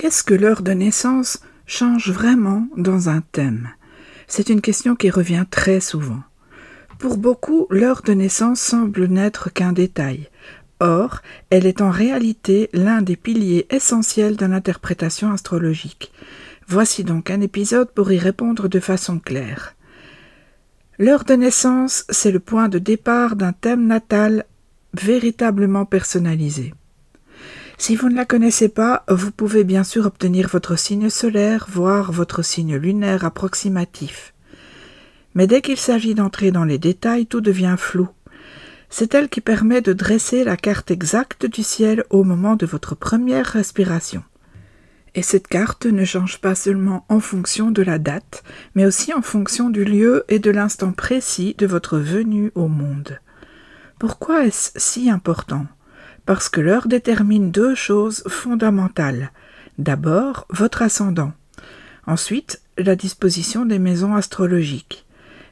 Qu'est-ce que l'heure de naissance change vraiment dans un thème? C'est une question qui revient très souvent. Pour beaucoup, l'heure de naissance semble n'être qu'un détail. Or, elle est en réalité l'un des piliers essentiels de l'interprétation astrologique. Voici donc un épisode pour y répondre de façon claire. L'heure de naissance, c'est le point de départ d'un thème natal véritablement personnalisé. Si vous ne la connaissez pas, vous pouvez bien sûr obtenir votre signe solaire, voire votre signe lunaire approximatif. Mais dès qu'il s'agit d'entrer dans les détails, tout devient flou. C'est elle qui permet de dresser la carte exacte du ciel au moment de votre première respiration. Et cette carte ne change pas seulement en fonction de la date, mais aussi en fonction du lieu et de l'instant précis de votre venue au monde. Pourquoi est-ce si important ? Parce que l'heure détermine deux choses fondamentales. D'abord, votre ascendant. Ensuite, la disposition des maisons astrologiques.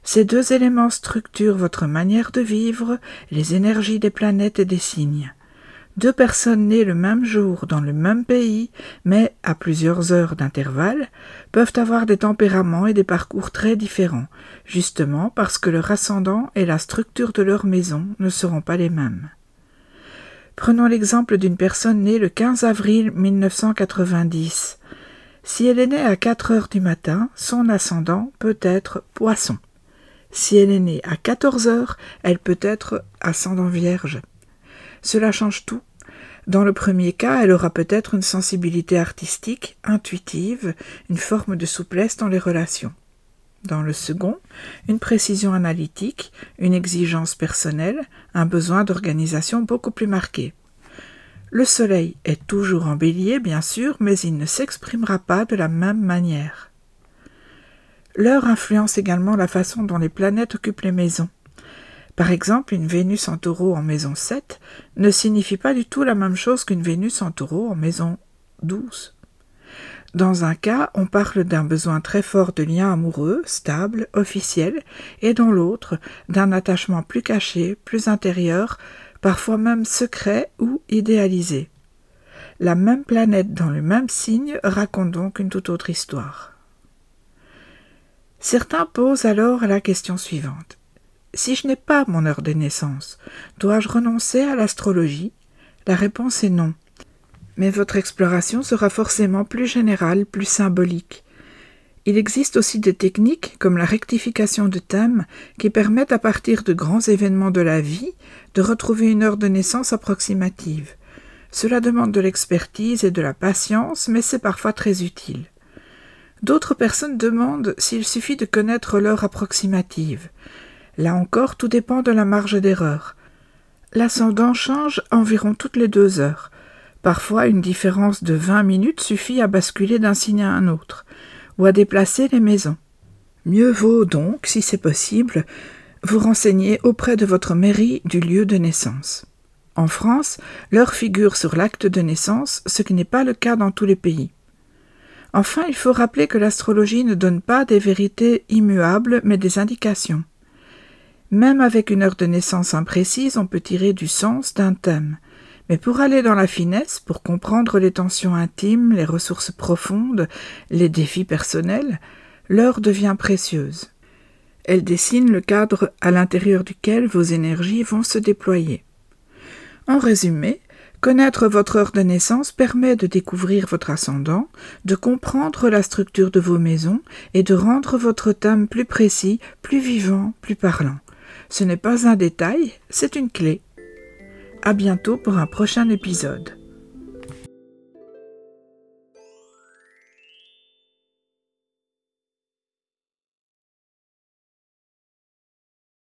Ces deux éléments structurent votre manière de vivre, les énergies des planètes et des signes. Deux personnes nées le même jour dans le même pays, mais à plusieurs heures d'intervalle, peuvent avoir des tempéraments et des parcours très différents, justement parce que leur ascendant et la structure de leur maison ne seront pas les mêmes. Prenons l'exemple d'une personne née le 15 avril 1990. Si elle est née à 4 heures du matin, son ascendant peut être Poisson. Si elle est née à 14 heures, elle peut être ascendant Vierge. Cela change tout. Dans le premier cas, elle aura peut-être une sensibilité artistique, intuitive, une forme de souplesse dans les relations. Dans le second, une précision analytique, une exigence personnelle, un besoin d'organisation beaucoup plus marqué. Le soleil est toujours en bélier, bien sûr, mais il ne s'exprimera pas de la même manière. L'heure influence également la façon dont les planètes occupent les maisons. Par exemple, une Vénus en Taureau en maison 7 ne signifie pas du tout la même chose qu'une Vénus en Taureau en maison 12. Dans un cas, on parle d'un besoin très fort de lien amoureux, stable, officiel, et dans l'autre, d'un attachement plus caché, plus intérieur, parfois même secret ou idéalisé. La même planète dans le même signe raconte donc une toute autre histoire. Certains posent alors la question suivante. Si je n'ai pas mon heure de naissance, dois-je renoncer à l'astrologie? La réponse est non. Mais votre exploration sera forcément plus générale, plus symbolique. Il existe aussi des techniques, comme la rectification de thèmes, qui permettent à partir de grands événements de la vie, de retrouver une heure de naissance approximative. Cela demande de l'expertise et de la patience, mais c'est parfois très utile. D'autres personnes demandent s'il suffit de connaître l'heure approximative. Là encore, tout dépend de la marge d'erreur. L'ascendant change environ toutes les 2 heures. Parfois, une différence de 20 minutes suffit à basculer d'un signe à un autre, ou à déplacer les maisons. Mieux vaut donc, si c'est possible, vous renseigner auprès de votre mairie du lieu de naissance. En France, l'heure figure sur l'acte de naissance, ce qui n'est pas le cas dans tous les pays. Enfin, il faut rappeler que l'astrologie ne donne pas des vérités immuables, mais des indications. Même avec une heure de naissance imprécise, on peut tirer du sens d'un thème. Mais pour aller dans la finesse, pour comprendre les tensions intimes, les ressources profondes, les défis personnels, l'heure devient précieuse. Elle dessine le cadre à l'intérieur duquel vos énergies vont se déployer. En résumé, connaître votre heure de naissance permet de découvrir votre ascendant, de comprendre la structure de vos maisons et de rendre votre thème plus précis, plus vivant, plus parlant. Ce n'est pas un détail, c'est une clé. À bientôt pour un prochain épisode.